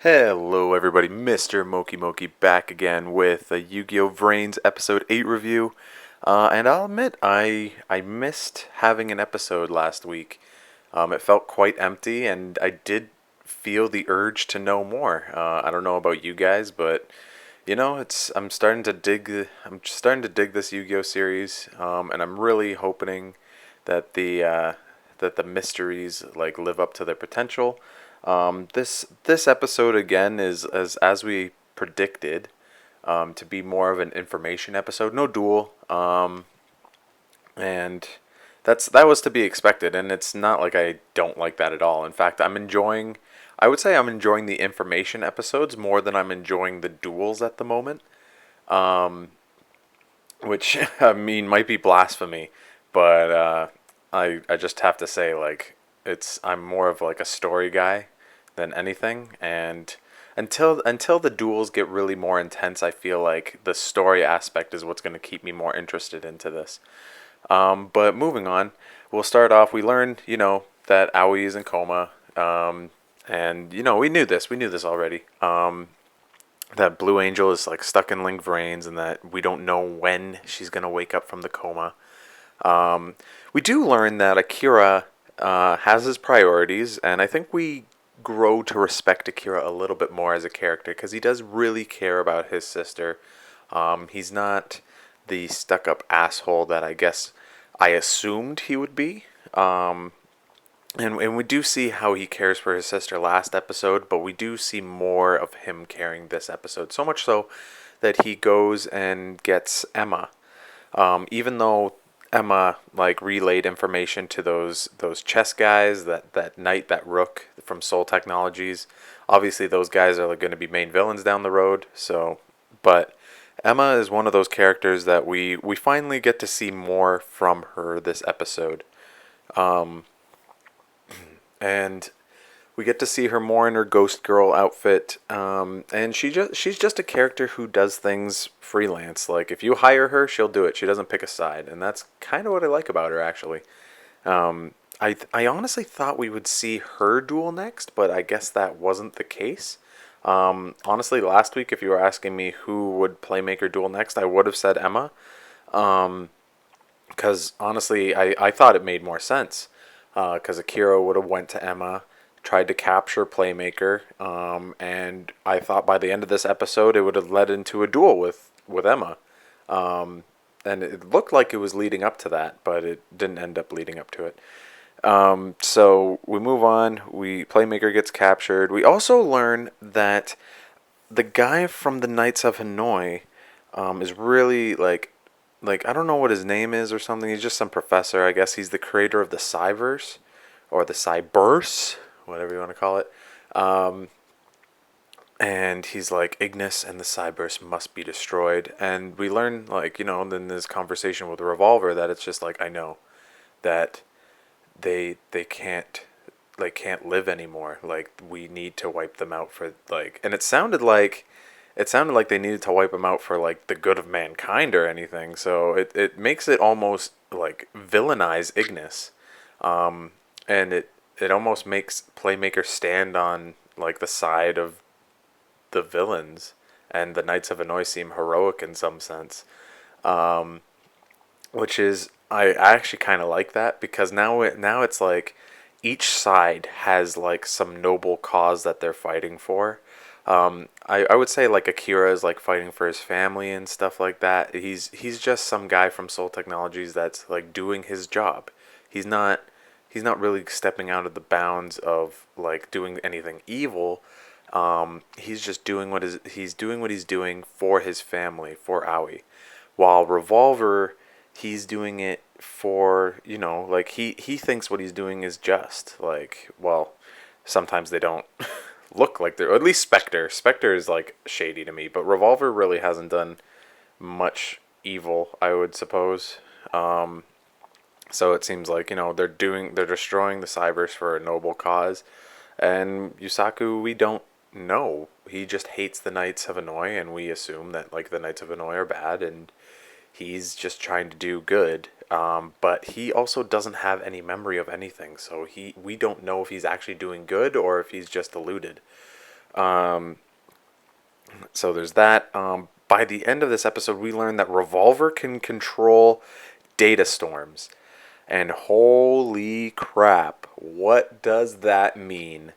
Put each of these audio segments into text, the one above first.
Hello everybody, Mr. Moki Moki back again with a Yu-Gi-Oh! Vrains Episode 8 review. And I'll admit, I missed having an episode last week. It felt quite empty, and I did feel the urge to know more. I don't know about you guys, but I'm starting to dig this Yu-Gi-Oh! Series, and I'm really hoping that the mysteries like live up to their potential. This episode again is as we predicted, to be more of an information episode, no duel, and that was to be expected. And it's not like I don't like that at all. In fact, I would say I'm enjoying the information episodes more than I'm enjoying the duels at the moment. Which I mean might be blasphemy, but I just have to say like I'm more of like a story guy than anything, and until the duels get really more intense, I feel like the story aspect is what's going to keep me more interested into this. But moving on, we'll start off. We learned, that Aoi is in coma, and we knew this already. That Blue Angel is like stuck in Link Vrains, and that we don't know when she's gonna wake up from the coma. We do learn that Akira has his priorities, and I think we grow to respect Akira a little bit more as a character because he does really care about his sister. He's not the stuck-up asshole that I guess I assumed he would be. And we do see how he cares for his sister last episode, but we do see more of him caring this episode. So much so that he goes and gets Emma. Even though Emma like relayed information to those chess guys, that knight, that rook from Soul Technologies. Obviously, those guys are going to be main villains down the road. So, but Emma is one of those characters that we finally get to see more from her this episode. And we get to see her more in her Ghost Girl outfit, and she's just a character who does things freelance. Like if you hire her, she'll do it. She doesn't pick a side, and that's kind of what I like about her actually. I honestly thought we would see her duel next, but I guess that wasn't the case. Honestly, last week if you were asking me who would Playmaker duel next, I would have said Emma, because honestly I thought it made more sense. Because Akira would have went to Emma, tried to capture Playmaker, and I thought by the end of this episode it would have led into a duel with Emma, and it looked like it was leading up to that, but it didn't end up leading up to it. So we move on. Playmaker gets captured. We also learn that the guy from the Knights of Hanoi is really like I don't know what his name is or something. He's just some professor. I guess he's the creator of the Cyverse or the Cyberse, whatever you want to call it. And he's like, Ignis and the Cyberse must be destroyed. And we learn, like, in this conversation with Revolver, that it's just like, I know that they can't live anymore. Like we need to wipe them out for like, and it sounded like they needed to wipe them out for like the good of mankind or anything. So it makes it almost like villainize Ignis, and it almost makes Playmaker stand on like the side of the villains, and the Knights of Hanoi seem heroic in some sense, which is I actually kind of like that because now it's like each side has like some noble cause that they're fighting for. I would say like Akira is like fighting for his family and stuff like that. He's just some guy from Soul Technologies that's like doing his job. He's not he's not really stepping out of the bounds of like doing anything evil. He's just doing what he's doing for his family, for Aoi. While Revolver, he's doing it for, like he thinks what he's doing is just. Like, well, sometimes they don't look like they're, or at least Spectre is like shady to me, but Revolver really hasn't done much evil, I would suppose. So it seems like, they're destroying the Cybers for a noble cause. And Yusaku, we don't know. He just hates the Knights of Hanoi, and we assume that like the Knights of Hanoi are bad, and he's just trying to do good. But he also doesn't have any memory of anything, so we don't know if he's actually doing good or if he's just deluded. So there's that. By the end of this episode, we learn that Revolver can control data storms. And holy crap, what does that mean?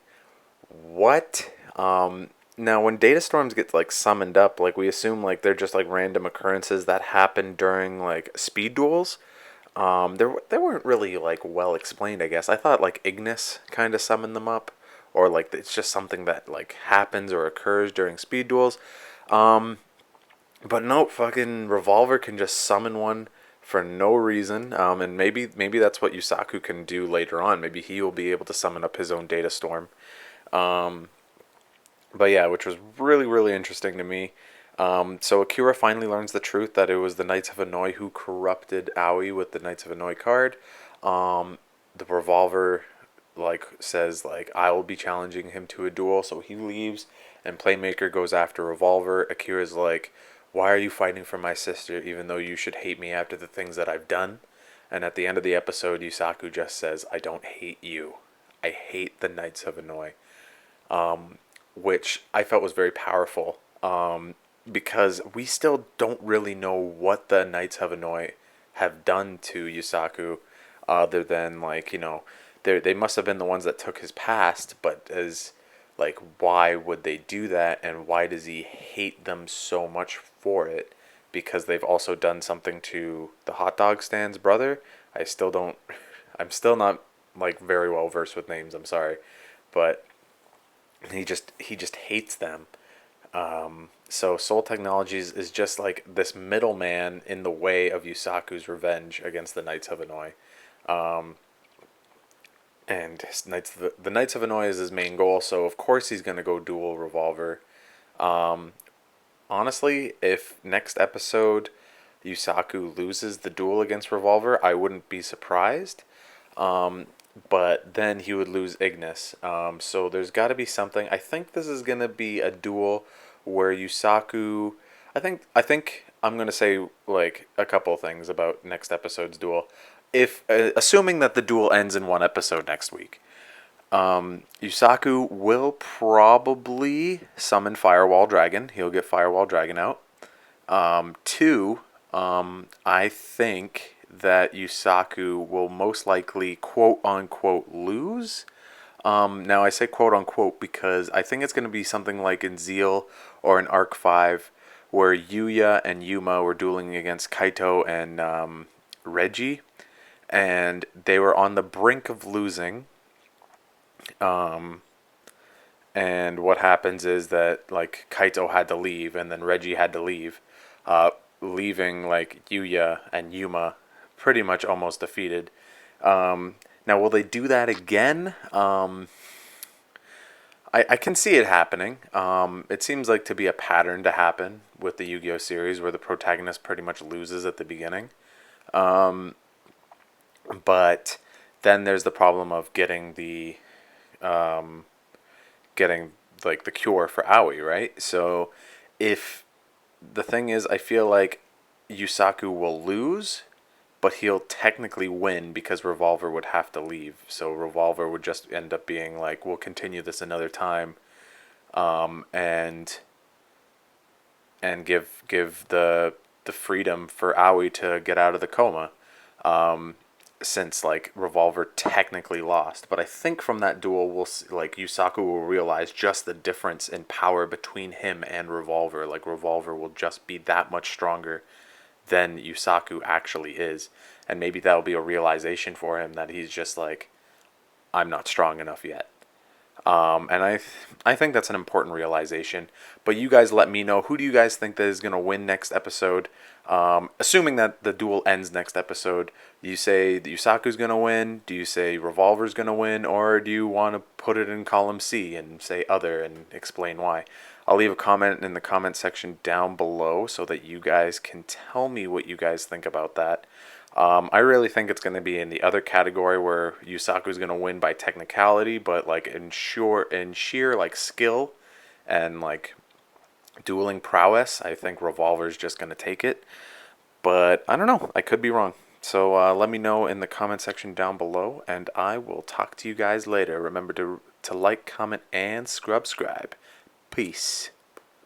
What? Now, when data storms get like summoned up, like we assume like they're just like random occurrences that happen during like speed duels. They weren't really like well explained. I guess I thought like Ignis kind of summoned them up, or like it's just something that like happens or occurs during speed duels. Um, but no, fucking Revolver can just summon one for no reason. And maybe that's what Yusaku can do later on. Maybe he will be able to summon up his own data storm. Um, but yeah, which was really really interesting to me. So Akira finally learns the truth that it was the Knights of Hanoi who corrupted Aoi with the Knights of Hanoi card. The Revolver like says like I will be challenging him to a duel, so he leaves and Playmaker goes after Revolver. Akira's like, "Why are you fighting for my sister even though you should hate me after the things that I've done?" And at the end of the episode, Yusaku just says, "I don't hate you. I hate the Knights of Hanoi." Which I felt was very powerful. Because we still don't really know what the Knights of Hanoi have done to Yusaku, other than like they must have been the ones that took his past, but as like why would they do that, and why does he hate them so much for it? Because they've also done something to the hot dog stand's brother. I still don't. I'm still not like very well versed with names. I'm sorry, but he just hates them. So Soul Technologies is just like this middleman in the way of Yusaku's revenge against the Knights of Hanoi. Um, and the Knights of Hanoi is his main goal, so of course he's gonna go duel Revolver. Um, Honestly, if next episode Yusaku loses the duel against Revolver, I wouldn't be surprised. Um, but then he would lose Ignis. So there's got to be something. I think this is gonna be a duel where Yusaku. I think I'm gonna say like a couple things about next episode's duel. If assuming that the duel ends in one episode next week, Yusaku will probably summon Firewall Dragon. He'll get Firewall Dragon out. Two, I think that Yusaku will most likely quote unquote lose. Now I say quote unquote because I think it's going to be something like in Zeal or in Arc 5 where Yuya and Yuma were dueling against Kaito and Reggie, and they were on the brink of losing. Um, and what happens is that like Kaito had to leave, and then Reggie had to leave, leaving like Yuya and Yuma pretty much almost defeated. Now, will they do that again? I can see it happening. It seems like to be a pattern to happen with the Yu-Gi-Oh series, where the protagonist pretty much loses at the beginning. Um, but then there's the problem of um, getting like the cure for Aoi, right? So if the thing is, I feel like Yusaku will lose, but he'll technically win because Revolver would have to leave. So Revolver would just end up being like, "We'll continue this another time," and give the freedom for Aoi to get out of the coma. Um, since like Revolver technically lost, but I think from that duel we'll see, like Yusaku will realize just the difference in power between him and Revolver. Like Revolver will just be that much stronger than Yusaku actually is, and maybe that'll be a realization for him that he's just like, I'm not strong enough yet. And I think that's an important realization. But you guys let me know, who do you guys think that is going to win next episode? Assuming that the duel ends next episode, do you say that Yusaku's going to win? Do you say Revolver's going to win? Or do you want to put it in column C and say other and explain why? I'll leave a comment in the comment section down below so that you guys can tell me what you guys think about that. I really think it's going to be in the other category where Yusaku is going to win by technicality, but like in sheer like skill and like dueling prowess, I think Revolver's just going to take it. But I don't know. I could be wrong. So let me know in the comment section down below, and I will talk to you guys later. Remember to like, comment, and SCRUB-Scribe. Peace.